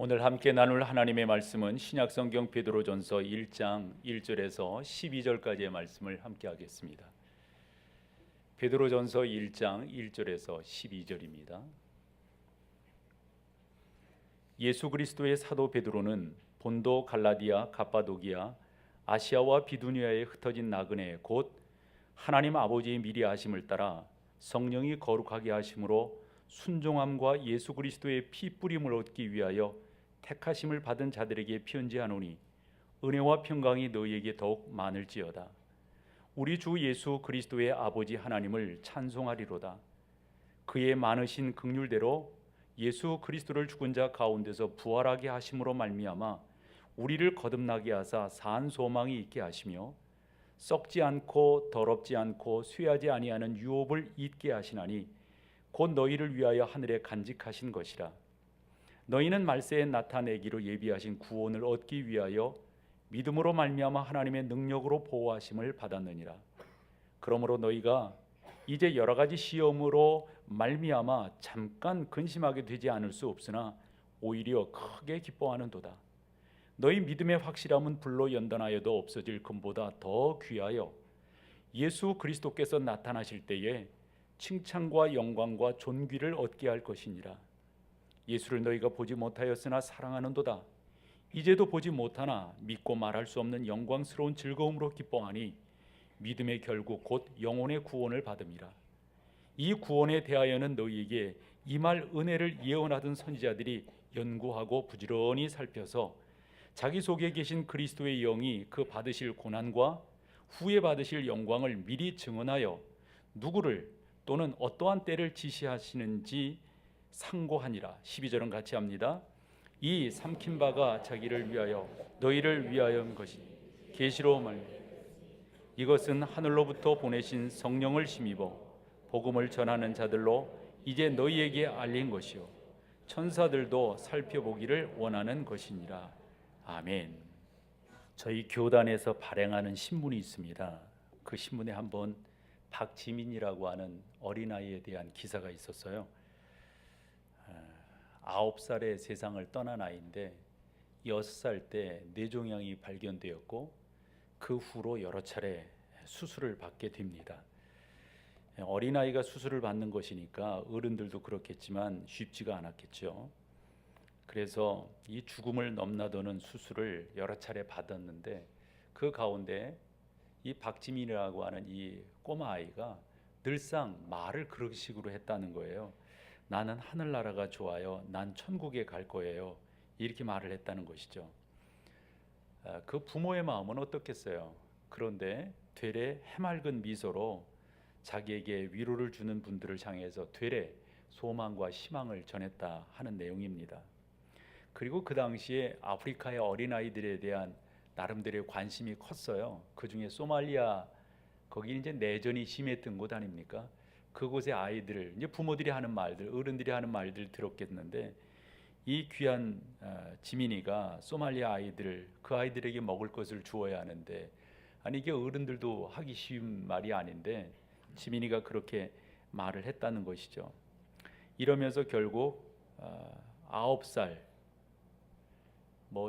오늘 함께 나눌 하나님의 말씀은 신약성경 베드로전서 1장 1절에서 12절까지의 말씀을 함께 하겠습니다. 베드로전서 1장 1절에서 12절입니다. 예수 그리스도의 사도 베드로는 본도, 갈라디아, 갑바도기아, 아시아와 비두니아에 흩어진 나그네 곧 하나님 아버지의 미리 하심을 따라 성령이 거룩하게 하심으로 순종함과 예수 그리스도의 피 뿌림을 얻기 위하여 택하심을 받은 자들에게 편지하노니 은혜와 평강이 너희에게 더욱 많을지어다. 우리 주 예수 그리스도의 아버지 하나님을 찬송하리로다. 그의 많으신 긍휼대로 예수 그리스도를 죽은 자 가운데서 부활하게 하심으로 말미암아 우리를 거듭나게 하사 산 소망이 있게 하시며 썩지 않고 더럽지 않고 쇠하지 아니하는 유업을 잊게 하시나니 곧 너희를 위하여 하늘에 간직하신 것이라. 너희는 말세에 나타내기로 예비하신 구원을 얻기 위하여 믿음으로 말미암아 하나님의 능력으로 보호하심을 받았느니라. 그러므로 너희가 이제 여러 가지 시험으로 말미암아 잠깐 근심하게 되지 않을 수 없으나 오히려 크게 기뻐하는도다. 너희 믿음의 확실함은 불로 연단하여도 없어질 금보다 더 귀하여 예수 그리스도께서 나타나실 때에 칭찬과 영광과 존귀를 얻게 할 것이니라. 예수를 너희가 보지 못하였으나 사랑하는도다. 이제도 보지 못하나 믿고 말할 수 없는 영광스러운 즐거움으로 기뻐하니 믿음의 결국 곧 영혼의 구원을 받음이라. 이 구원에 대하여는 너희에게 임할 은혜를 예언하던 선지자들이 연구하고 부지런히 살펴서 자기 속에 계신 그리스도의 영이 그 받으실 고난과 후에 받으실 영광을 미리 증언하여 누구를 또는 어떠한 때를 지시하시는지 상고하니라. 12절은 같이 합니다. 이 삼킨 바가 자기를 위하여 너희를 위하여인 것이 계시로 말 이것은 하늘로부터 보내신 성령을 힘입어 복음을 전하는 자들로 이제 너희에게 알린 것이요 천사들도 살펴보기를 원하는 것이니라. 아멘. 저희 교단에서 발행하는 신문이 있습니다. 그 신문에 한번 박지민이라고 하는 어린아이에 대한 기사가 있었어요. 9살에 세상을 떠난 아이인데 6살 때 뇌종양이 발견되었고 그 후로 여러 차례 수술을 받게 됩니다. 어린아이가 수술을 받는 것이니까 어른들도 그렇겠지만 쉽지가 않았겠죠. 그래서 이 죽음을 넘나드는 수술을 여러 차례 받았는데 그 가운데 이 박지민이라고 하는 이 꼬마 아이가 늘상 말을 그런 식으로 했다는 거예요. 나는 하늘나라가 좋아요. 난 천국에 갈 거예요. 이렇게 말을 했다는 것이죠. 그 부모의 마음은 어떻겠어요? 그런데 되레 해맑은 미소로 자기에게 위로를 주는 분들을 향해서 되레 소망과 희망을 전했다 하는 내용입니다. 그리고 그 당시에 아프리카의 어린아이들에 대한 나름대로의 관심이 컸어요. 그 중에 소말리아 거기 이제 내전이 심했던 곳 아닙니까? 그곳의 아이들을 이제 부모들이 하는 말들, 어른들이 하는 말들 들었겠는데 이 귀한 지민이가 소말리아 아이들 그 아이들에게 먹을 것을 주어야 하는데 아니 이게 어른들도 하기 쉬운 말이 아닌데 지민이가 그렇게 말을 했다는 것이죠. 이러면서 결국 9살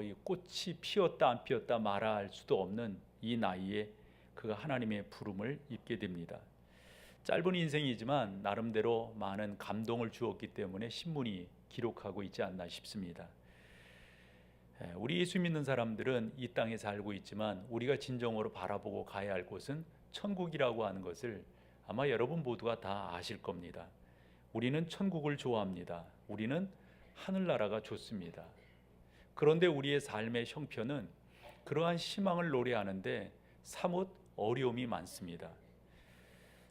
이 꽃이 피었다 안 피었다 말할 수도 없는 이 나이에 그가 하나님의 부름을 입게 됩니다. 짧은 인생이지만 나름대로 많은 감동을 주었기 때문에 신문이 기록하고 있지 않나 싶습니다. 우리 예수 믿는 사람들은 이 땅에 살고 있지만 우리가 진정으로 바라보고 가야 할 곳은 천국이라고 하는 것을 아마 여러분 모두가 다 아실 겁니다. 우리는 천국을 좋아합니다. 우리는 하늘나라가 좋습니다. 그런데 우리의 삶의 형편은 그러한 희망을 노래하는데 사뭇 어려움이 많습니다.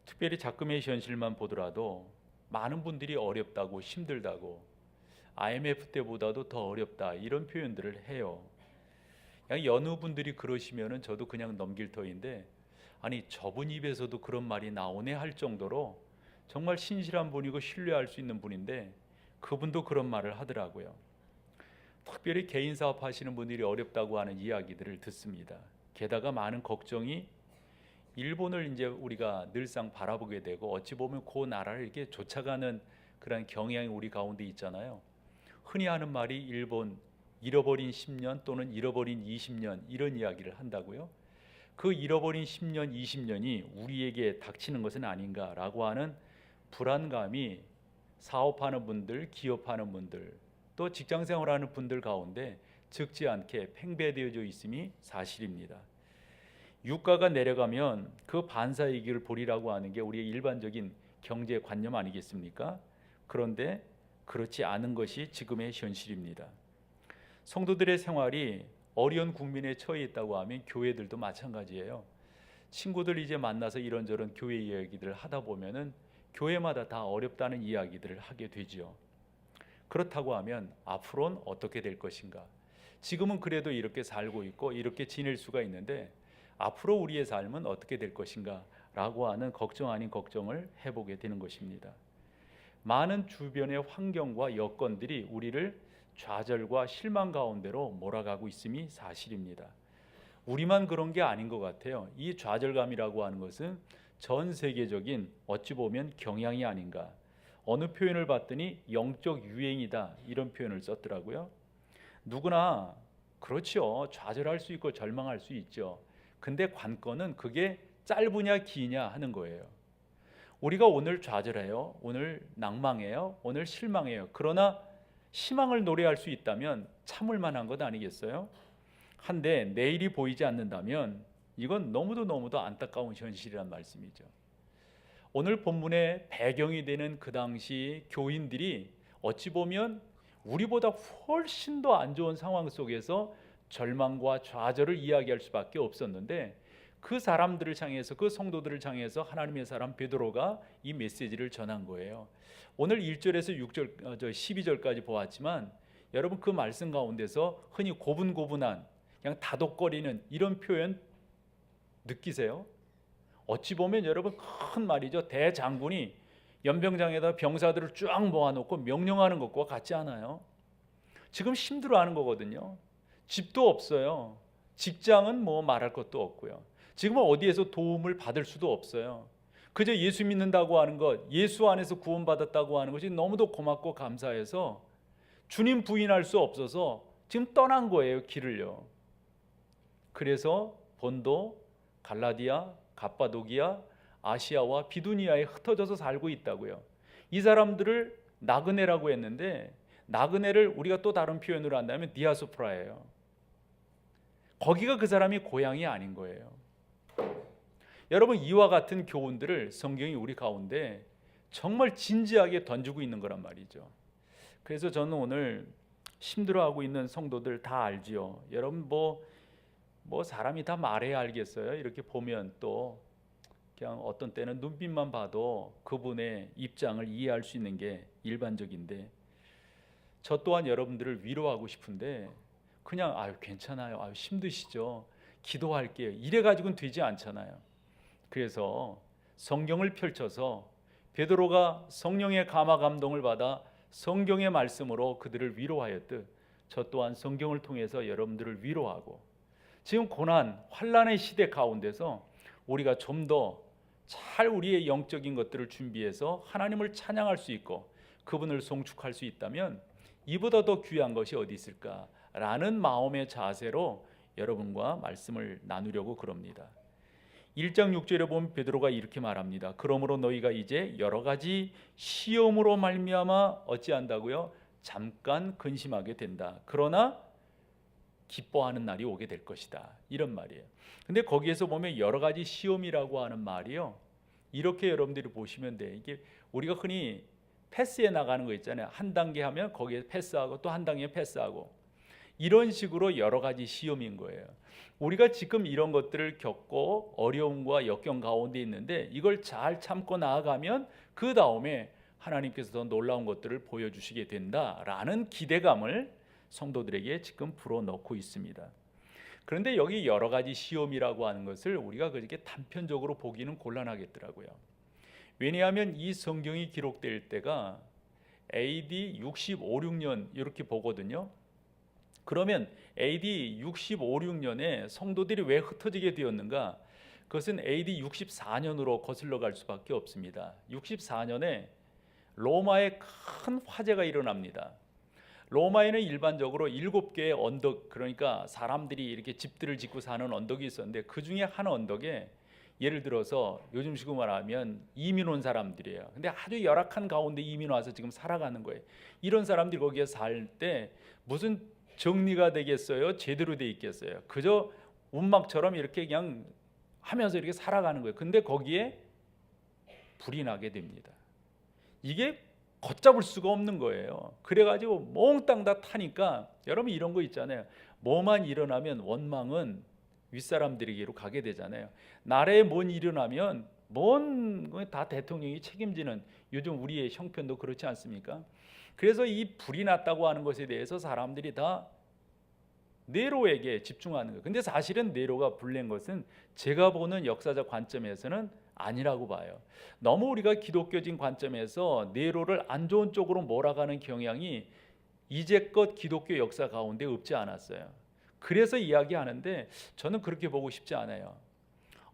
특별히 작금의 현실만 보더라도 많은 분들이 어렵다고 힘들다고 IMF 때보다도 더 어렵다 이런 표현들을 해요. 그냥 여느 분들이 그러시면은 저도 그냥 넘길 터인데 아니 저분 입에서도 그런 말이 나오네 할 정도로 정말 신실한 분이고 신뢰할 수 있는 분인데 그분도 그런 말을 하더라고요. 특별히 개인 사업 하시는 분들이 어렵다고 하는 이야기들을 듣습니다. 게다가 많은 걱정이 일본을 이제 우리가 늘상 바라보게 되고 어찌 보면 그 나라를 이렇게 쫓아가는 그런 경향이 우리 가운데 있잖아요. 흔히 하는 말이 일본 잃어버린 10년 또는 잃어버린 20년 이런 이야기를 한다고요. 그 잃어버린 10년, 20년이 우리에게 닥치는 것은 아닌가라고 하는 불안감이 사업하는 분들, 기업하는 분들, 또 직장생활하는 분들 가운데 적지 않게 팽배되어져 있음이 사실입니다. 유가가 내려가면 그 반사이익을 보리라고 하는 게 우리의 일반적인 경제관념 아니겠습니까? 그런데 그렇지 않은 것이 지금의 현실입니다. 성도들의 생활이 어려운 국민에 처해 있다고 하면 교회들도 마찬가지예요. 친구들 이제 만나서 이런저런 교회 이야기들을 하다 보면은 교회마다 다 어렵다는 이야기들을 하게 되죠. 그렇다고 하면 앞으로는 어떻게 될 것인가? 지금은 그래도 이렇게 살고 있고 이렇게 지낼 수가 있는데 앞으로 우리의 삶은 어떻게 될 것인가? 라고 하는 걱정 아닌 걱정을 해보게 되는 것입니다. 많은 주변의 환경과 여건들이 우리를 좌절과 실망 가운데로 몰아가고 있음이 사실입니다. 우리만 그런 게 아닌 것 같아요. 이 좌절감이라고 하는 것은 전 세계적인 어찌 보면 경향이 아닌가. 어느 표현을 봤더니 영적 유행이다 이런 표현을 썼더라고요. 누구나 그렇죠. 좌절할 수 있고 절망할 수 있죠. 근데 관건은 그게 짧으냐 기냐 하는 거예요. 우리가 오늘 좌절해요. 오늘 낭망해요. 오늘 실망해요. 그러나 희망을 노래할 수 있다면 참을 만한 것 아니겠어요? 한데 내일이 보이지 않는다면 이건 너무도 안타까운 현실이란 말씀이죠. 오늘 본문의 배경이 되는 그 당시 교인들이 어찌 보면 우리보다 훨씬 더 안 좋은 상황 속에서 절망과 좌절을 이야기할 수밖에 없었는데 그 사람들을 향해서 그 성도들을 향해서 하나님의 사람 베드로가 이 메시지를 전한 거예요. 오늘 1절에서 6절 12절까지 보았지만 여러분 그 말씀 가운데서 흔히 고분고분한 그냥 다독거리는 이런 표현 느끼세요? 어찌 보면 여러분 큰 말이죠. 대장군이 연병장에다 병사들을 쫙 모아놓고 명령하는 것과 같지 않아요? 지금 힘들어하는 거거든요. 집도 없어요. 직장은 뭐 말할 것도 없고요. 지금은 어디에서 도움을 받을 수도 없어요. 그저 예수 믿는다고 하는 것, 예수 안에서 구원받았다고 하는 것이 너무도 고맙고 감사해서 주님 부인할 수 없어서 지금 떠난 거예요, 길을요. 그래서 본도, 갈라디아, 갑바도기아, 아시아와 비두니아에 흩어져서 살고 있다고요. 이 사람들을 나그네라고 했는데 나그네를 우리가 또 다른 표현으로 한다면 디아스포라예요. 거기가 그 사람이 고향이 아닌 거예요. 여러분 이와 같은 교훈들을 성경이 우리 가운데 정말 진지하게 던지고 있는 거란 말이죠. 그래서 저는 오늘 힘들어하고 있는 성도들 다 알지요. 여러분 뭐 사람이 다 말해야 알겠어요. 이렇게 보면 또 그냥 어떤 때는 눈빛만 봐도 그분의 입장을 이해할 수 있는 게 일반적인데 저 또한 여러분들을 위로하고 싶은데 그냥 아유 괜찮아요. 아유 힘드시죠. 기도할게요. 이래 가지고는 되지 않잖아요. 그래서 성경을 펼쳐서 베드로가 성령의 감화 감동을 받아 성경의 말씀으로 그들을 위로하였듯 저 또한 성경을 통해서 여러분들을 위로하고 지금 고난, 환난의 시대 가운데서 우리가 좀 더 잘 우리의 영적인 것들을 준비해서 하나님을 찬양할 수 있고 그분을 송축할 수 있다면 이보다 더 귀한 것이 어디 있을까라는 마음의 자세로 여러분과 말씀을 나누려고 그럽니다. 1장 6절에 보면 베드로가 이렇게 말합니다. 그러므로 너희가 이제 여러 가지 시험으로 말미암아 어찌한다고요? 잠깐 근심하게 된다. 그러나 기뻐하는 날이 오게 될 것이다. 이런 말이에요. 근데 거기에서 보면 여러 가지 시험이라고 하는 말이요. 이렇게 여러분들이 보시면 돼. 이게 우리가 흔히 패스해 나가는 거 있잖아요. 한 단계 하면 거기에 패스하고 또 한 단계 패스하고 이런 식으로 여러 가지 시험인 거예요. 우리가 지금 이런 것들을 겪고 어려움과 역경 가운데 있는데 이걸 잘 참고 나아가면 그 다음에 하나님께서 더 놀라운 것들을 보여주시게 된다라는 기대감을 성도들에게 지금 불어넣고 있습니다. 그런데 여기 여러 가지 시험이라고 하는 것을 우리가 그렇게 단편적으로 보기는 곤란하겠더라고요. 왜냐하면 이 성경이 기록될 때가 AD 65, 6년 이렇게 보거든요. 그러면 AD 65, 6년에 성도들이 왜 흩어지게 되었는가? 그것은 AD 64년으로 거슬러 갈 수밖에 없습니다. 64년에 로마에 큰 화재가 일어납니다. 로마에는 일반적으로 7개의 언덕, 그러니까 사람들이 이렇게 집들을 짓고 사는 언덕이 있었는데 그 중에 한 언덕에 예를 들어서 요즘식으로 말하면 이민 온 사람들이에요. 근데 아주 열악한 가운데 이민 와서 지금 살아가는 거예요. 이런 사람들이 거기에 살 때 무슨 정리가 되겠어요? 제대로 돼 있겠어요? 그저 운막처럼 이렇게 그냥 하면서 이렇게 살아가는 거예요. 근데 거기에 불이 나게 됩니다. 이게 걷잡을 수가 없는 거예요. 그래가지고 몽땅 다 타니까 여러분 이런 거 있잖아요. 뭐만 일어나면 원망은 윗사람들에게로 가게 되잖아요. 나라에 뭔 일어나면 뭔 다 대통령이 책임지는, 요즘 우리의 형편도 그렇지 않습니까? 그래서 이 불이 났다고 하는 것에 대해서 사람들이 다 네로에게 집중하는 거예요. 근데 사실은 네로가 불낸 것은 제가 보는 역사적 관점에서는 아니라고 봐요. 너무 우리가 기독교적인 관점에서 네로를 안 좋은 쪽으로 몰아가는 경향이 이제껏 기독교 역사 가운데 없지 않았어요. 그래서 이야기하는데 저는 그렇게 보고 싶지 않아요.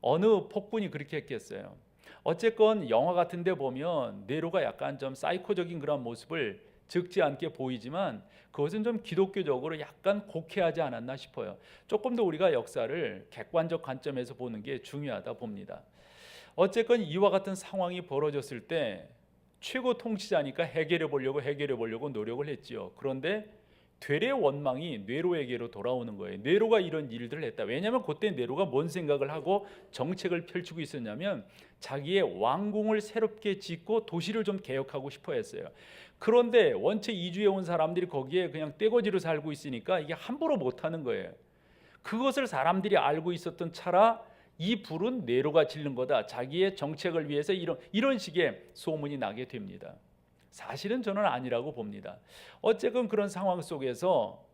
어느 폭군이 그렇게 했겠어요. 어쨌건 영화 같은 데 보면 네로가 약간 좀 사이코적인 그런 모습을 적지 않게 보이지만 그것은 좀 기독교적으로 약간 곡해하지 않았나 싶어요. 조금 더 우리가 역사를 객관적 관점에서 보는 게 중요하다 봅니다. 어쨌건 이와 같은 상황이 벌어졌을 때 최고 통치자니까 해결해 보려고 노력을 했지요. 그런데 되레 원망이 네로에게로 돌아오는 거예요. 네로가 이런 일들을 했다. 왜냐하면 그때 네로가 뭔 생각을 하고 정책을 펼치고 있었냐면 자기의 왕궁을 새롭게 짓고 도시를 좀 개혁하고 싶어 했어요. 그런데 원체 이주해 온 사람들이 거기에 그냥 떼거지로 살고 있으니까 이게 함부로 못하는 거예요. 그것을 사람들이 알고 있었던 차라 이 불은 네로가 지른 거다, 자기의 정책을 위해서 이런 식의 소문이 나게 됩니다. 사실은 저는 아니라고 봅니다. 어쨌건 그런 상황 속에서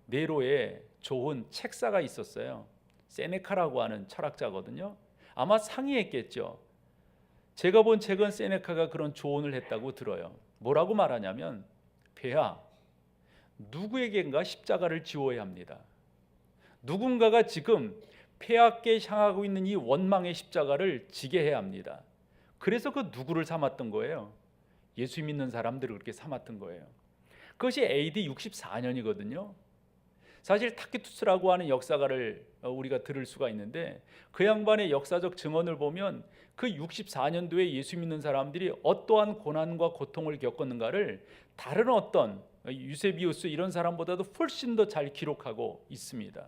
네로의 좋은 책사가 있었어요. 세네카라고 하는 철학자거든요. 아마 상의했겠죠. 제가 본 책은 세네카가 그런 조언을 했다고 들어요. 뭐라고 말하냐면, 폐하, 누구에겐가 십자가를 지워야 합니다. 누군가가 지금 폐하께 향하고 있는 이 원망의 십자가를 지게 해야 합니다. 그래서 그 누구를 삼았던 거예요? 예수 믿는 사람들을 그렇게 삼았던 거예요. 그것이 AD 64년이거든요. 사실 타키투스라고 하는 역사가를 우리가 들을 수가 있는데 그 양반의 역사적 증언을 보면 그 64년도에 예수 믿는 사람들이 어떠한 고난과 고통을 겪었는가를 다른 어떤 유세비우스 이런 사람보다도 훨씬 더 잘 기록하고 있습니다.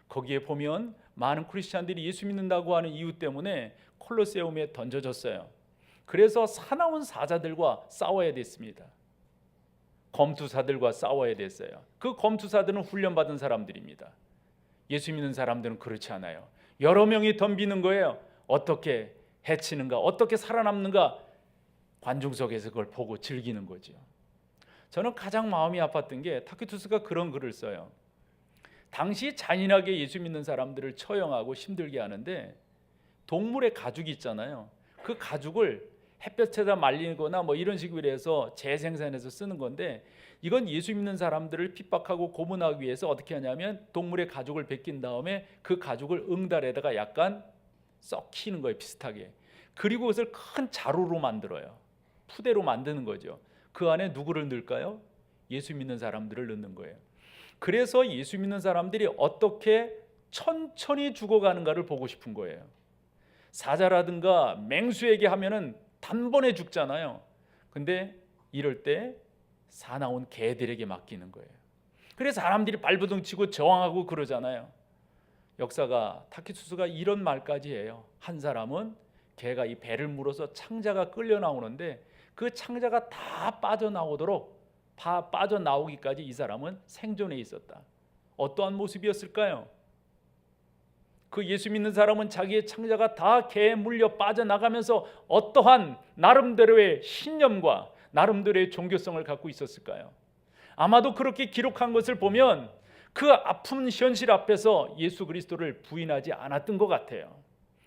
거기에 보면 많은 크리스찬들이 예수 믿는다고 하는 이유 때문에 콜로세움에 던져졌어요. 그래서 사나운 사자들과 싸워야 됐습니다. 검투사들과 싸워야 됐어요. 그 검투사들은 훈련받은 사람들입니다. 예수 믿는 사람들은 그렇지 않아요. 여러 명이 덤비는 거예요. 어떻게 해치는가, 어떻게 살아남는가, 관중석에서 그걸 보고 즐기는 거죠. 저는 가장 마음이 아팠던 게 타키투스가 그런 글을 써요. 당시 잔인하게 예수 믿는 사람들을 처형하고 힘들게 하는데 동물의 가죽이 있잖아요. 그 가죽을 햇볕에다 말리거나 뭐 이런 식으로 해서 재생산해서 쓰는 건데 이건 예수 믿는 사람들을 핍박하고 고문하기 위해서 어떻게 하냐면 동물의 가죽을 벗긴 다음에 그 가죽을 응달에다가 약간 썩히는 거예요, 비슷하게. 그리고 그것을 큰 자루로 만들어요. 푸대로 만드는 거죠. 그 안에 누구를 넣을까요? 예수 믿는 사람들을 넣는 거예요. 그래서 예수 믿는 사람들이 어떻게 천천히 죽어가는가를 보고 싶은 거예요. 사자라든가 맹수에게 하면은 단번에 죽잖아요. 근데 이럴 때 사나운 개들에게 맡기는 거예요. 그래서 사람들이 발버둥 치고 저항하고 그러잖아요. 역사가 타키투스가 이런 말까지 해요. 한 사람은 개가 이 배를 물어서 창자가 끌려 나오는데 그 창자가 다 빠져나오기까지 이 사람은 생존해 있었다. 어떠한 모습이었을까요? 그 예수 믿는 사람은 자기의 창자가 다 개에 물려 빠져나가면서 어떠한 나름대로의 신념과 나름대로의 종교성을 갖고 있었을까요? 아마도 그렇게 기록한 것을 보면 그 아픈 현실 앞에서 예수 그리스도를 부인하지 않았던 것 같아요.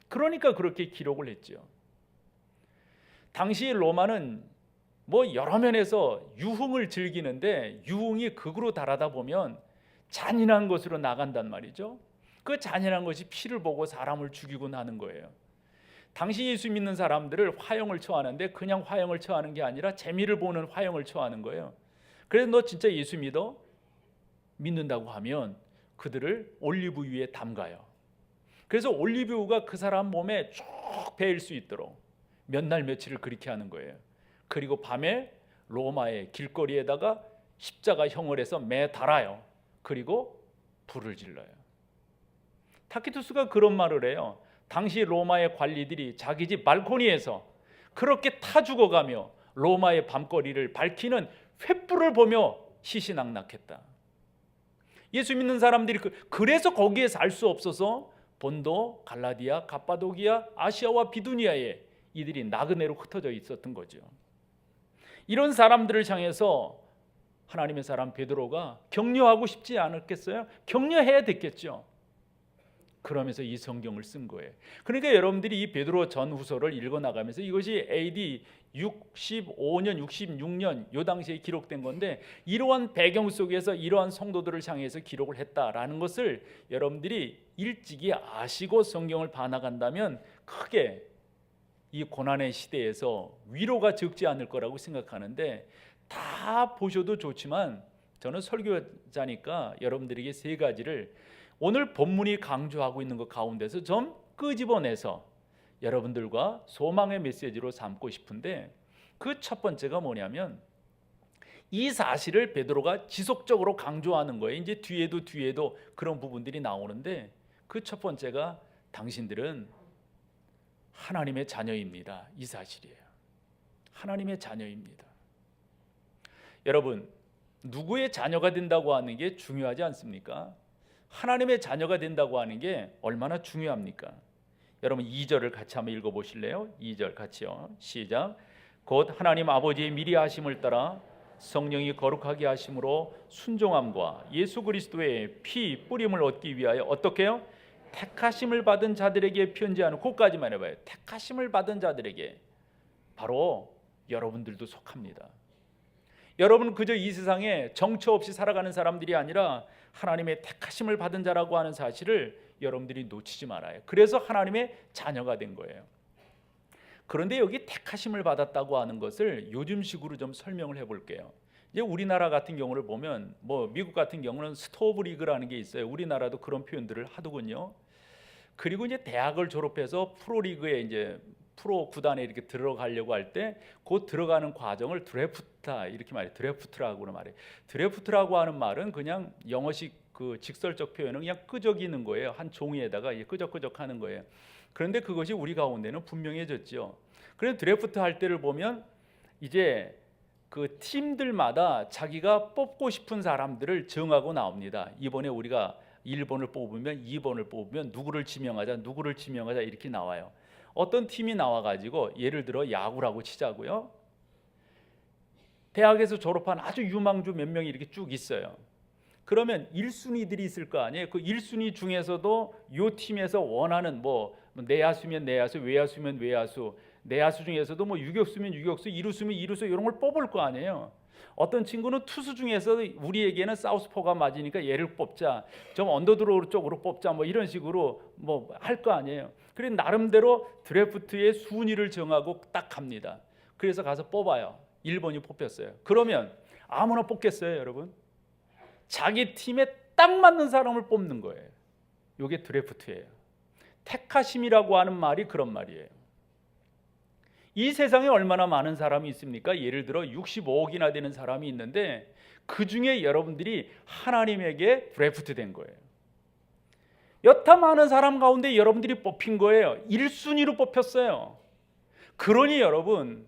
그러니까 그렇게 기록을 했죠. 당시 로마는 뭐 여러 면에서 유흥을 즐기는데 유흥이 극으로 달하다 보면 잔인한 것으로 나간단 말이죠. 그 잔인한 것이 피를 보고 사람을 죽이곤 하는 거예요. 당시 예수 믿는 사람들을 화형을 처하는데 그냥 화형을 처하는 게 아니라 재미를 보는 화형을 처하는 거예요. 그래서 너 진짜 예수 믿어? 믿는다고 하면 그들을 올리브유에 담가요. 그래서 올리브유가 그 사람 몸에 쭉 배일 수 있도록 몇 날 며칠을 그렇게 하는 거예요. 그리고 밤에 로마의 길거리에다가 십자가형을 해서 매달아요. 그리고 불을 질러요. 타키투스가 그런 말을 해요. 당시 로마의 관리들이 자기 집 발코니에서 그렇게 타 죽어가며 로마의 밤거리를 밝히는 횃불을 보며 시시낙낙했다. 예수 믿는 사람들이 그래서 거기에 살 수 없어서 본도, 갈라디아, 갑바도기아, 아시아와 비두니아에 이들이 나그네로 흩어져 있었던 거죠. 이런 사람들을 향해서 하나님의 사람 베드로가 격려하고 싶지 않았겠어요? 격려해야 됐겠죠. 그러면서 이 성경을 쓴 거예요. 그러니까 여러분들이 이 베드로 전후서를 읽어나가면서 이것이 AD 65년, 66년 요 당시에 기록된 건데 이러한 배경 속에서 이러한 성도들을 향해서 기록을 했다라는 것을 여러분들이 일찍이 아시고 성경을 봐나간다면 크게 이 고난의 시대에서 위로가 적지 않을 거라고 생각하는데, 다 보셔도 좋지만 저는 설교자니까 여러분들에게 세 가지를 오늘 본문이 강조하고 있는 것 가운데서 좀 끄집어내서 여러분들과 소망의 메시지로 삼고 싶은데, 그 첫 번째가 뭐냐면 이 사실을 베드로가 지속적으로 강조하는 거예요. 이제 뒤에도 그런 부분들이 나오는데, 그 첫 번째가 당신들은 하나님의 자녀입니다. 이 사실이에요. 하나님의 자녀입니다. 여러분, 누구의 자녀가 된다고 하는 게 중요하지 않습니까? 하나님의 자녀가 된다고 하는 게 얼마나 중요합니까? 여러분 2절을 같이 한번 읽어보실래요? 2절 같이요. 시작. 곧 하나님 아버지의 미리 하심을 따라 성령이 거룩하게 하심으로 순종함과 예수 그리스도의 피 뿌림을 얻기 위하여 어떻게 해요? 택하심을 받은 자들에게 편지하는, 그것까지만 해봐요. 택하심을 받은 자들에게, 바로 여러분들도 속합니다. 여러분 그저 이 세상에 정처 없이 살아가는 사람들이 아니라 하나님의 택하심을 받은 자라고 하는 사실을 여러분들이 놓치지 말아요. 그래서 하나님의 자녀가 된 거예요. 그런데 여기 택하심을 받았다고 하는 것을 요즘식으로 좀 설명을 해볼게요. 이제 우리나라 같은 경우를 보면 미국 같은 경우는 스토브 리그라는 게 있어요. 우리나라도 그런 표현들을 하더군요. 그리고 이제 대학을 졸업해서 프로리그에 이제 프로 구단에 이렇게 들어가려고 할 때 곧 들어가는 과정을 드래프트 이렇게 말해요. 드래프트라고 말해요. 드래프트라고 하는 말은 그냥 영어식 그 직설적 표현은 그냥 끄적이는 거예요. 한 종이에다가 끄적끄적 하는 거예요. 그런데 그것이 우리 가운데는 분명해졌죠. 그래서 드래프트 할 때를 보면 이제 그 팀들마다 자기가 뽑고 싶은 사람들을 정하고 나옵니다. 이번에 우리가 1번을 뽑으면 2번을 뽑으면 누구를 지명하자 이렇게 나와요. 어떤 팀이 나와가지고 예를 들어 야구라고 치자고요. 대학에서 졸업한 아주 유망주 몇 명이 이렇게 쭉 있어요. 그러면 1순위들이 있을 거 아니에요. 그 1순위 중에서도 요 팀에서 원하는 내야수면 내야수, 외야수면 외야수, 내야수 중에서도 유격수면 유격수, 이루수면 이루수 이런 걸 뽑을 거 아니에요. 어떤 친구는 투수 중에서 우리에게는 사우스포가 맞으니까 얘를 뽑자, 좀 언더드로우 쪽으로 뽑자, 이런 식으로 할 거 아니에요. 그래서 나름대로 드래프트의 순위를 정하고 딱 갑니다. 그래서 가서 뽑아요. 1번이 뽑혔어요. 그러면 아무나 뽑겠어요, 여러분? 자기 팀에 딱 맞는 사람을 뽑는 거예요. 이게 드래프트예요. 택하심이라고 하는 말이 그런 말이에요. 이 세상에 얼마나 많은 사람이 있습니까? 예를 들어 65억이나 되는 사람이 있는데 그 중에 여러분들이 하나님에게 드래프트 된 거예요. 여타 많은 사람 가운데 여러분들이 뽑힌 거예요. 1순위로 뽑혔어요. 그러니 여러분,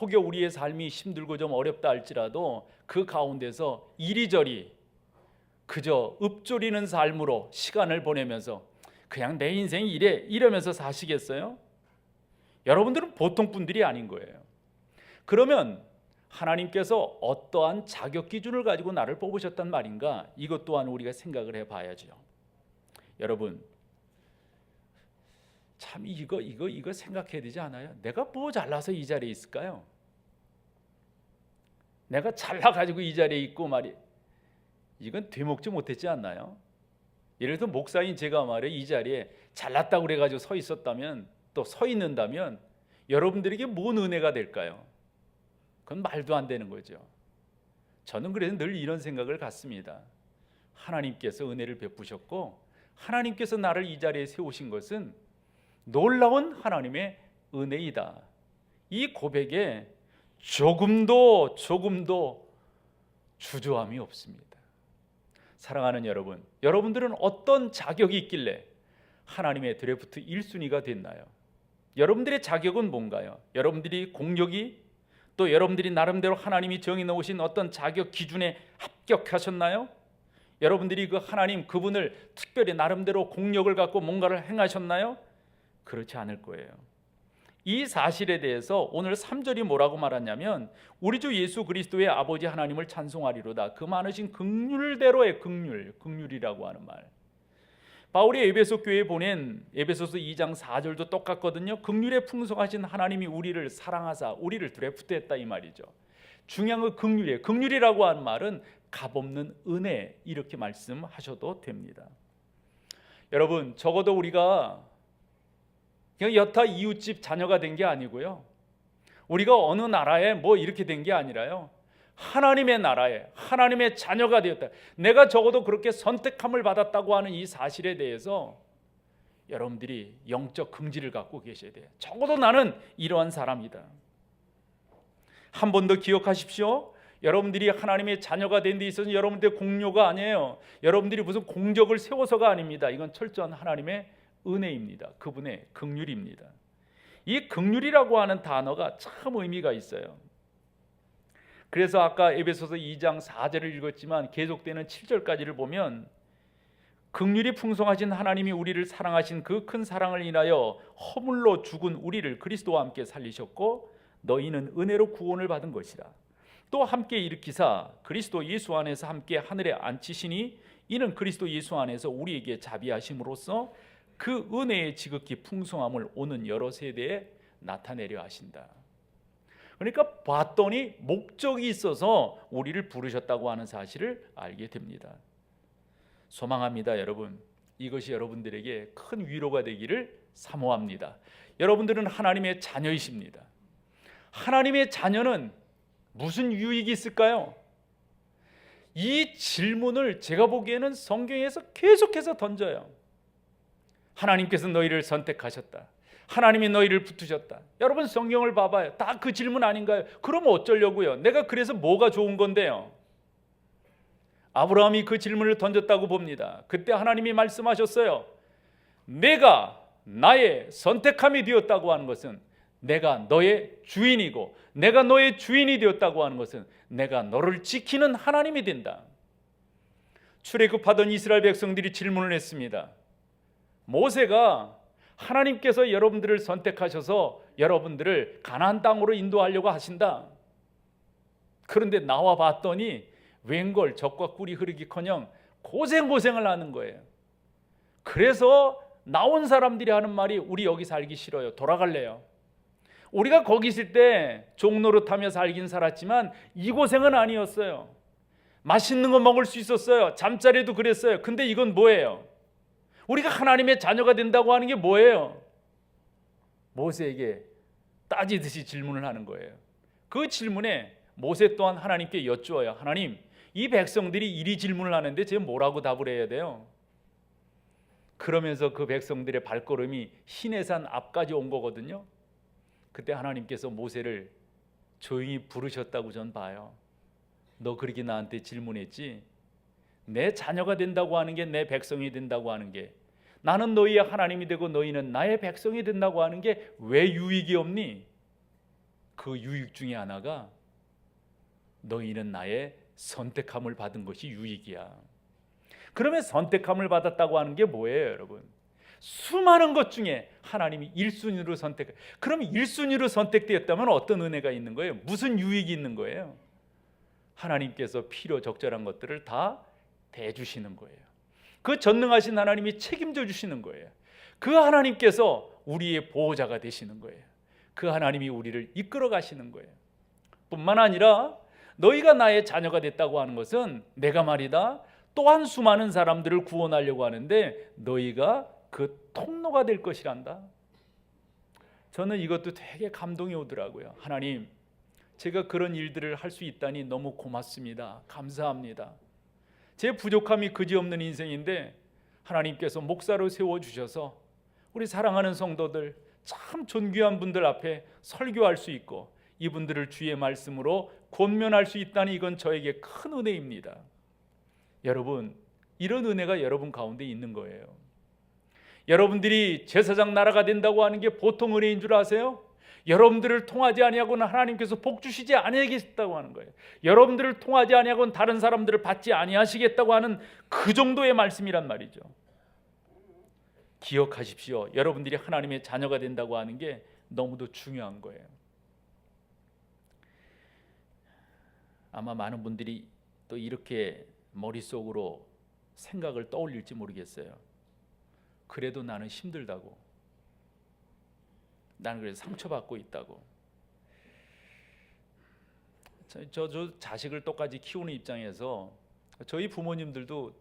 혹여 우리의 삶이 힘들고 좀 어렵다 할지라도 그 가운데서 이리저리 그저 읊조리는 삶으로 시간을 보내면서 그냥 내 인생이 이러면서 사시겠어요? 여러분들은 보통 분들이 아닌 거예요. 그러면 하나님께서 어떠한 자격 기준을 가지고 나를 뽑으셨단 말인가? 이것 또한 우리가 생각을 해봐야죠. 여러분, 참 이거 생각해야 되지 않아요? 내가 뭐 잘나서 이 자리에 있을까요? 내가 잘나가지고 이 자리에 있고 이건 되먹지 못했지 않나요? 예를 들어 목사인 제가 이 자리에 잘났다고 그래가지고 서 있었다면, 또 서 있는다면 여러분들에게 뭔 은혜가 될까요? 그건 말도 안 되는 거죠. 저는 그래서 늘 이런 생각을 갖습니다. 하나님께서 은혜를 베푸셨고 하나님께서 나를 이 자리에 세우신 것은 놀라운 하나님의 은혜이다. 이 고백에 조금도 주저함이 없습니다. 사랑하는 여러분, 여러분들은 어떤 자격이 있길래 하나님의 드래프트 1순위가 됐나요? 여러분들의 자격은 뭔가요? 여러분들이 공력이, 또 여러분들이 나름대로 하나님이 정해 놓으신 어떤 자격 기준에 합격하셨나요? 여러분들이 그 하나님 그분을 특별히 나름대로 공력을 갖고 뭔가를 행하셨나요? 그렇지 않을 거예요. 이 사실에 대해서 오늘 3절이 뭐라고 말하냐면 우리 주 예수 그리스도의 아버지 하나님을 찬송하리로다. 그 많으신 긍휼대로의 긍휼이라고 하는 말. 바울이 에베소 교회에 보낸 에베소서 2장 4절도 똑같거든요. 긍휼에 풍성하신 하나님이 우리를 사랑하사 우리를 드래프트했다 이 말이죠. 중요한 건 긍휼이에요. 긍휼이라고 하는 말은 값없는 은혜, 이렇게 말씀하셔도 됩니다. 여러분, 적어도 우리가 그냥 여타 이웃집 자녀가 된 게 아니고요, 우리가 어느 나라에 뭐 이렇게 된 게 아니라요, 하나님의 나라에 하나님의 자녀가 되었다. 내가 적어도 그렇게 선택함을 받았다고 하는 이 사실에 대해서 여러분들이 영적 긍지를 갖고 계셔야 돼요. 적어도 나는 이러한 사람이다. 한 번 더 기억하십시오. 여러분들이 하나님의 자녀가 된 데 있어서 여러분들의 공로가 아니에요. 여러분들이 무슨 공적을 세워서가 아닙니다. 이건 철저한 하나님의 은혜입니다. 그분의 긍휼입니다. 이 긍휼이라고 하는 단어가 참 의미가 있어요. 그래서 아까 에베소서 2장 4절을 읽었지만 계속되는 7절까지를 보면 긍휼이 풍성하신 하나님이 우리를 사랑하신 그 큰 사랑을 인하여 허물로 죽은 우리를 그리스도와 함께 살리셨고 너희는 은혜로 구원을 받은 것이라. 또 함께 일으키사 그리스도 예수 안에서 함께 하늘에 앉히시니 이는 그리스도 예수 안에서 우리에게 자비하심으로써 그 은혜의 지극히 풍성함을 오는 여러 세대에 나타내려 하신다. 그러니까 봤더니 목적이 있어서 우리를 부르셨다고 하는 사실을 알게 됩니다. 소망합니다, 여러분. 이것이 여러분들에게 큰 위로가 되기를 사모합니다. 여러분들은 하나님의 자녀이십니다. 하나님의 자녀는 무슨 유익이 있을까요? 이 질문을 제가 보기에는 성경에서 계속해서 던져요. 하나님께서 너희를 선택하셨다. 하나님이 너희를 붙으셨다. 여러분 성경을 봐봐요. 다 그 질문 아닌가요? 그럼 어쩌려고요? 내가 그래서 뭐가 좋은 건데요? 아브라함이 그 질문을 던졌다고 봅니다. 그때 하나님이 말씀하셨어요. 내가 나의 선택함이 되었다고 하는 것은 내가 너의 주인이고 내가 너의 주인이 되었다고 하는 것은 내가 너를 지키는 하나님이 된다. 출애굽하던 이스라엘 백성들이 질문을 했습니다. 모세가 하나님께서 여러분들을 선택하셔서 여러분들을 가나안 땅으로 인도하려고 하신다. 그런데 나와 봤더니 웬걸 젖과 꿀이 흐르기커녕 고생을 하는 거예요. 그래서 나온 사람들이 하는 말이 우리 여기 살기 싫어요. 돌아갈래요. 우리가 거기 있을 때 종노릇하며 살긴 살았지만 이 고생은 아니었어요. 맛있는 거 먹을 수 있었어요. 잠자리도 그랬어요. 근데 이건 뭐예요? 우리가 하나님의 자녀가 된다고 하는 게 뭐예요? 모세에게 따지듯이 질문을 하는 거예요. 그 질문에 모세 또한 하나님께 여쭈어요. 하나님, 이 백성들이 이리 질문을 하는데 제가 뭐라고 답을 해야 돼요? 그러면서 그 백성들의 발걸음이 시내산 앞까지 온 거거든요. 그때 하나님께서 모세를 조용히 부르셨다고 전 봐요. 너 그렇게 나한테 질문했지? 내 자녀가 된다고 하는 게, 내 백성이 된다고 하는 게, 나는 너희의 하나님이 되고 너희는 나의 백성이 된다고 하는 게 왜 유익이 없니? 그 유익 중에 하나가 너희는 나의 선택함을 받은 것이 유익이야. 그러면 선택함을 받았다고 하는 게 뭐예요, 여러분? 수많은 것 중에 하나님이 1순위로 선택. 그럼 1순위로 선택되었다면 어떤 은혜가 있는 거예요? 무슨 유익이 있는 거예요? 하나님께서 필요 적절한 것들을 다 대주시는 거예요. 그 전능하신 하나님이 책임져 주시는 거예요. 그 하나님께서 우리의 보호자가 되시는 거예요. 그 하나님이 우리를 이끌어 가시는 거예요. 뿐만 아니라 너희가 나의 자녀가 됐다고 하는 것은 내가 말이다 또한 수많은 사람들을 구원하려고 하는데 너희가 그 통로가 될 것이란다. 저는 이것도 되게 감동이 오더라고요. 하나님, 제가 그런 일들을 할 수 있다니 너무 고맙습니다. 감사합니다. 제 부족함이 그지없는 인생인데 하나님께서 목사로 세워주셔서 우리 사랑하는 성도들, 참 존귀한 분들 앞에 설교할 수 있고 이분들을 주의 말씀으로 권면할 수 있다니 이건 저에게 큰 은혜입니다. 여러분, 이런 은혜가 여러분 가운데 있는 거예요. 여러분들이 제사장 나라가 된다고 하는 게 보통 은혜인 줄 아세요? 여러분들을 통하지 아니하고는 하나님께서 복 주시지 아니하겠다고 하는 거예요. 여러분들을 통하지 아니하고는 다른 사람들을 받지 아니하시겠다고 하는 그 정도의 말씀이란 말이죠. 기억하십시오. 여러분들이 하나님의 자녀가 된다고 하는 게 너무도 중요한 거예요. 아마 많은 분들이 또 이렇게 머릿속으로 생각을 떠올릴지 모르겠어요. 그래도 나는 힘들다고, 나는 그래서 상처받고 있다고. 저 자식을 똑같이 키우는 입장에서 저희 부모님들도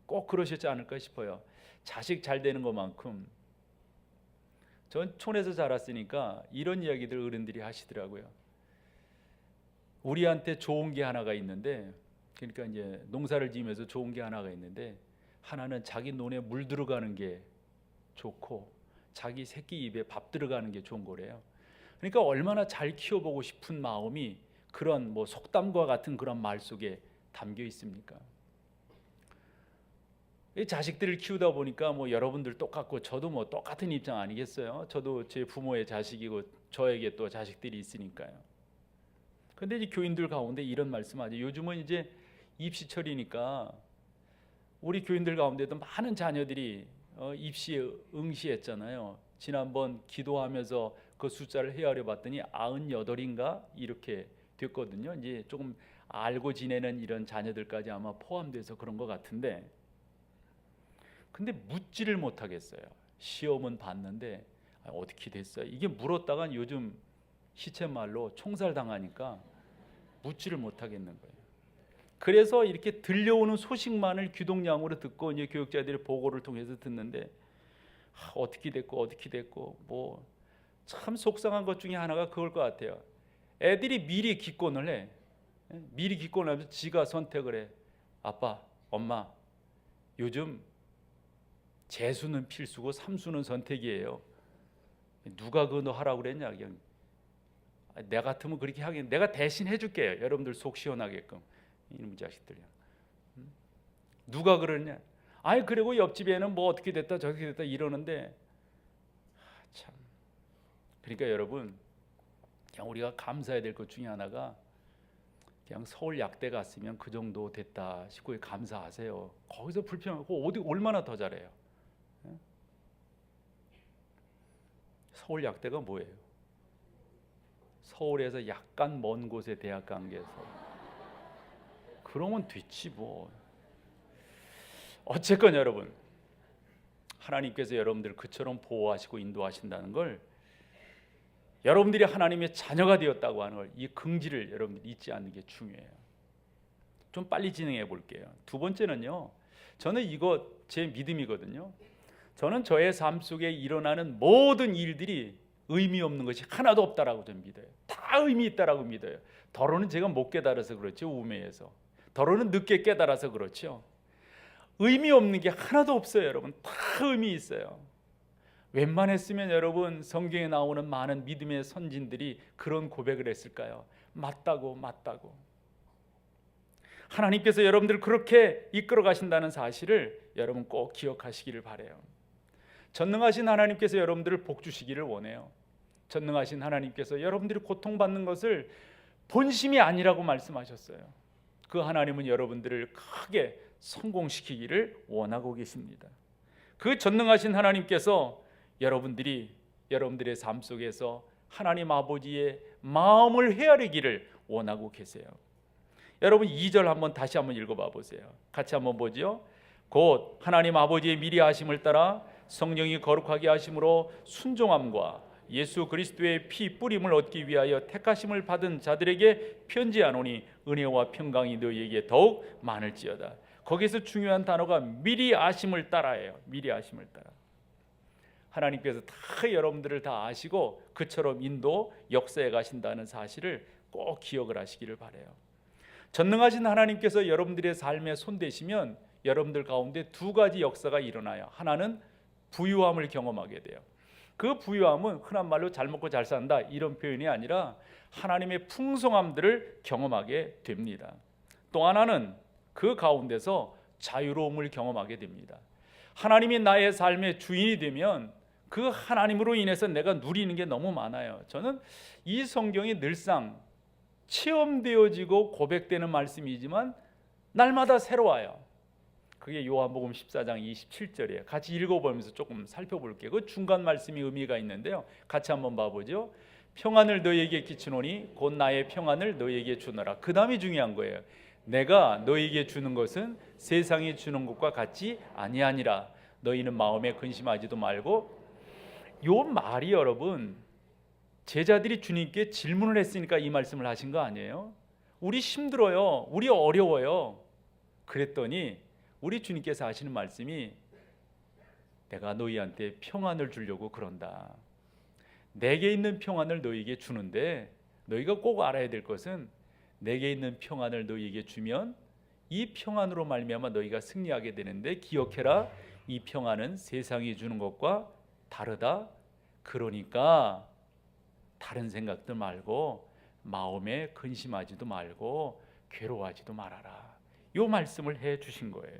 꼭 그러셨지 않을까 싶어요. 자식 잘 되는 것만큼, 전 촌에서 자랐으니까 이런 이야기들 어른들이 하시더라고요. 우리한테 좋은 게 하나가 있는데, 그러니까 이제 농사를 지으면서 좋은 게 하나가 있는데, 하나는 자기 논에 물 들어가는 게 좋고 자기 새끼 입에 밥 들어가는 게 좋은 거래요. 그러니까 얼마나 잘 키워보고 싶은 마음이 그런 뭐 속담과 같은 그런 말 속에 담겨 있습니까? 이 자식들을 키우다 보니까 뭐 여러분들 똑같고 저도 뭐 똑같은 입장 아니겠어요? 저도 제 부모의 자식이고 저에게 또 자식들이 있으니까요. 근데 이제 교인들 가운데 이런 말씀하죠. 요즘은 이제 입시철이니까 우리 교인들 가운데도 많은 자녀들이 입시에 응시했잖아요. 지난번 기도하면서 그 숫자를 헤아려 봤더니 98인가 이렇게 됐거든요. 이제 조금 알고 지내는 이런 자녀들까지 아마 포함돼서 그런 것 같은데, 근데 묻지를 못하겠어요. 시험은 봤는데 어떻게 됐어요? 이게 물었다간 요즘 시쳇말로 총살당하니까 묻지를 못하겠는 거예요. 그래서 이렇게 들려오는 소식만을 귀동냥으로 듣고 이제 교육자들의 보고를 통해서 듣는데 어떻게 됐고 뭐 참 속상한 것 중에 하나가 그걸 것 같아요. 애들이 미리 기권을 해. 미리 기권을 하면서 지가 선택을 해. 아빠, 엄마, 요즘 재수는 필수고 삼수는 선택이에요. 누가 그거 하라고 그랬냐? 그냥 내 같으면 그렇게 하긴, 내가 대신 해줄게요. 여러분들 속 시원하게끔. 이놈 자식들이야. 누가 그러냐? 아니 그리고 옆집에는 뭐 어떻게 됐다 저렇게 됐다 이러는데, 참. 그러니까 여러분, 그냥 우리가 감사해야 될 것 중에 하나가 그냥 서울 약대 갔으면 그 정도 됐다 싶고 감사하세요. 거기서 불평하고 어디 얼마나 더 잘해요. 서울 약대가 뭐예요? 서울에서 약간 먼 곳에 대학 간 게서 그러면 됐지 뭐. 어쨌건 여러분, 하나님께서 여러분들 그처럼 보호하시고 인도하신다는 걸, 여러분들이 하나님의 자녀가 되었다고 하는 걸, 이 긍지를 여러분들 잊지 않는 게 중요해요. 좀 빨리 진행해 볼게요. 두 번째는요, 저는 이거 제 믿음이거든요. 저는 저의 삶 속에 일어나는 모든 일들이 의미 없는 것이 하나도 없다라고 저는 믿어요. 다 의미 있다라고 믿어요. 더러는 제가 못 깨달아서 그렇죠. 우매해서. 더러는 늦게 깨달아서 그렇죠. 의미 없는 게 하나도 없어요. 여러분, 다 의미 있어요. 웬만했으면 여러분, 성경에 나오는 많은 믿음의 선진들이 그런 고백을 했을까요? 맞다고. 하나님께서 여러분들을 그렇게 이끌어 가신다는 사실을 여러분 꼭 기억하시기를 바라요. 전능하신 하나님께서 여러분들을 복 주시기를 원해요. 전능하신 하나님께서 여러분들이 고통받는 것을 본심이 아니라고 말씀하셨어요. 그 하나님은 여러분들을 크게 성공시키기를 원하고 계십니다. 그 전능하신 하나님께서 여러분들의 삶 속에서 하나님 아버지의 마음을 헤아리기를 원하고 계세요. 여러분 2절 다시 한번 읽어봐 보세요. 같이 한번 보죠. 곧 하나님 아버지의 미리 하심을 따라 성령이 거룩하게 하심으로 순종함과 예수 그리스도의 피 뿌림을 얻기 위하여 택하심을 받은 자들에게 편지하노니 은혜와 평강이 너희에게 더욱 많을지어다. 거기서 중요한 단어가 미리 아심을 따라예요. 미리 아심을 따라. 하나님께서 다 여러분들을 다 아시고 그처럼 인도 역사에 가신다는 사실을 꼭 기억을 하시기를 바라요. 전능하신 하나님께서 여러분들의 삶에 손대시면 여러분들 가운데 두 가지 역사가 일어나요. 하나는 부유함을 경험하게 돼요. 그 부유함은 흔한 말로 잘 먹고 잘 산다 이런 표현이 아니라 하나님의 풍성함들을 경험하게 됩니다. 또 하나는 그 가운데서 자유로움을 경험하게 됩니다. 하나님이 나의 삶의 주인이 되면 그 하나님으로 인해서 내가 누리는 게 너무 많아요. 저는 이 성경이 늘상 체험되어지고 고백되는 말씀이지만 날마다 새로워요. 그게 요한복음 14장 27절이에요. 같이 읽어보면서 조금 살펴볼게요. 그 중간 말씀이 의미가 있는데요. 같이 한번 봐보죠. 평안을 너희에게 끼치노니 곧 나의 평안을 너희에게 주노라. 그 다음이 중요한 거예요. 내가 너희에게 주는 것은 세상이 주는 것과 같지 아니하니라. 너희는 마음에 근심하지도 말고. 요 말이 여러분 제자들이 주님께 질문을 했으니까 이 말씀을 하신 거 아니에요? 우리 힘들어요. 우리 어려워요. 그랬더니 우리 주님께서 하시는 말씀이 내가 너희한테 평안을 주려고 그런다. 내게 있는 평안을 너희에게 주는데 너희가 꼭 알아야 될 것은 내게 있는 평안을 너희에게 주면 이 평안으로 말미암아 너희가 승리하게 되는데 기억해라. 이 평안은 세상이 주는 것과 다르다. 그러니까 다른 생각들 말고 마음에 근심하지도 말고 괴로워하지도 말아라. 이 말씀을 해 주신 거예요.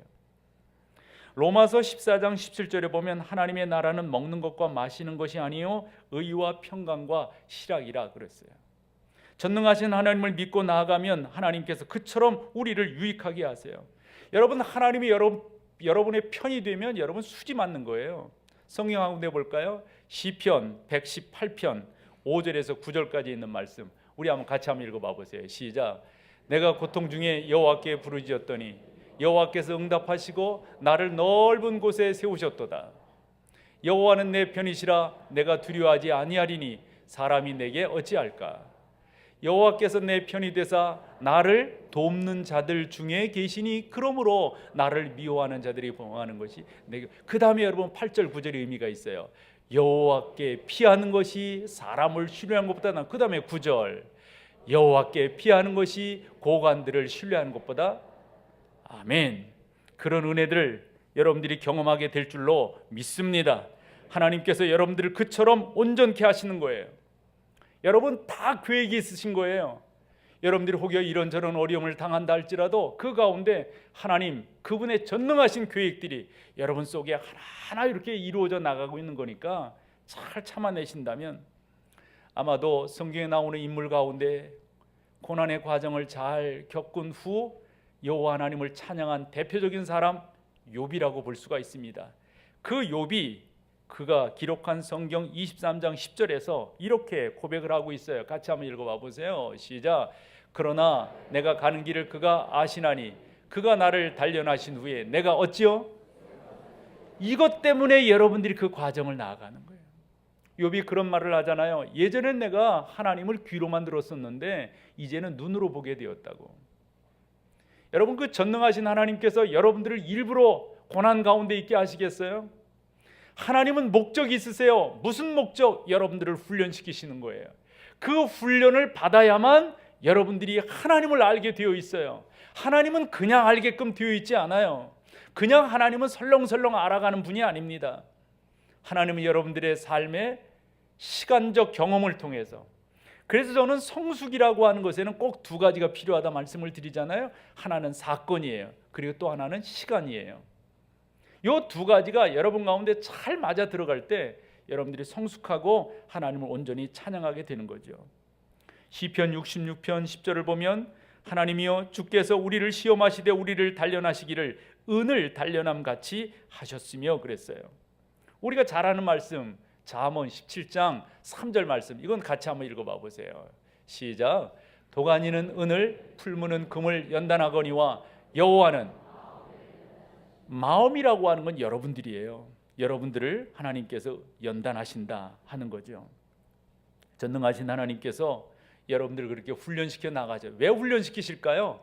로마서 14장 17절에 보면 하나님의 나라는 먹는 것과 마시는 것이 아니요 의와 평강과 실학이라 그랬어요. 전능하신 하나님을 믿고 나아가면 하나님께서 그처럼 우리를 유익하게 하세요. 여러분 하나님이 여러분의 편이 되면 여러분 수지 맞는 거예요. 성경 가운데 볼까요? 시편 118편 5절에서 9절까지 있는 말씀 우리 한번 같이 한번 읽어봐 보세요. 시작. 내가 고통 중에 여호와께 부르짖었더니 여호와께서 응답하시고 나를 넓은 곳에 세우셨도다. 여호와는 내 편이시라 내가 두려워하지 아니하리니 사람이 내게 어찌할까. 여호와께서 내 편이 되사 나를 돕는 자들 중에 계시니 그러므로 나를 미워하는 자들이 범하는 것이 내게. 그 다음에 여러분 8절 9절의 의미가 있어요. 여호와께 피하는 것이 사람을 신뢰하는 것보다 난. 그 다음에 9절 여호와께 피하는 것이 고관들을 신뢰하는 것보다. 아멘. 그런 은혜들을 여러분들이 경험하게 될 줄로 믿습니다. 하나님께서 여러분들을 그처럼 온전케 하시는 거예요. 여러분 다 계획이 있으신 거예요. 여러분들이 혹여 이런저런 어려움을 당한다 할지라도 그 가운데 하나님 그분의 전능하신 계획들이 여러분 속에 하나하나 이렇게 이루어져 나가고 있는 거니까 잘 참아내신다면 아마도 성경에 나오는 인물 가운데 고난의 과정을 잘 겪은 후 여호와 하나님을 찬양한 대표적인 사람 욥이라고 볼 수가 있습니다. 그 욥이 그가 기록한 성경 23장 10절에서 이렇게 고백을 하고 있어요. 같이 한번 읽어봐 보세요. 시작. 그러나 내가 가는 길을 그가 아시나니 그가 나를 단련하신 후에 내가 어찌요? 이것 때문에 여러분들이 그 과정을 나아가는 거예요. 욥이 그런 말을 하잖아요. 예전엔 내가 하나님을 귀로만 들었었는데 이제는 눈으로 보게 되었다고. 여러분 그 전능하신 하나님께서 여러분들을 일부러 고난 가운데 있게 하시겠어요? 하나님은 목적이 있으세요. 무슨 목적? 여러분들을 훈련시키시는 거예요. 그 훈련을 받아야만 여러분들이 하나님을 알게 되어 있어요. 하나님은 그냥 알게끔 되어 있지 않아요. 그냥 하나님은 설렁설렁 알아가는 분이 아닙니다. 하나님은 여러분들의 삶의 시간적 경험을 통해서. 그래서 저는 성숙이라고 하는 것에는 꼭 두 가지가 필요하다 말씀을 드리잖아요. 하나는 사건이에요. 그리고 또 하나는 시간이에요. 이 두 가지가 여러분 가운데 잘 맞아 들어갈 때 여러분들이 성숙하고 하나님을 온전히 찬양하게 되는 거죠. 시편 66편 10절을 보면 하나님이여 주께서 우리를 시험하시되 우리를 단련하시기를 은을 단련함 같이 하셨으며 그랬어요. 우리가 잘 아는 말씀 잠언 17장 3절 말씀 이건 같이 한번 읽어봐 보세요. 시작. 도가니는 은을 풀무는 금을 연단하거니와 여호와는 마음이라고 하는 건 여러분들이에요. 여러분들을 하나님께서 연단하신다 하는 거죠. 전능하신 하나님께서 여러분들을 그렇게 훈련시켜 나가죠. 왜 훈련시키실까요?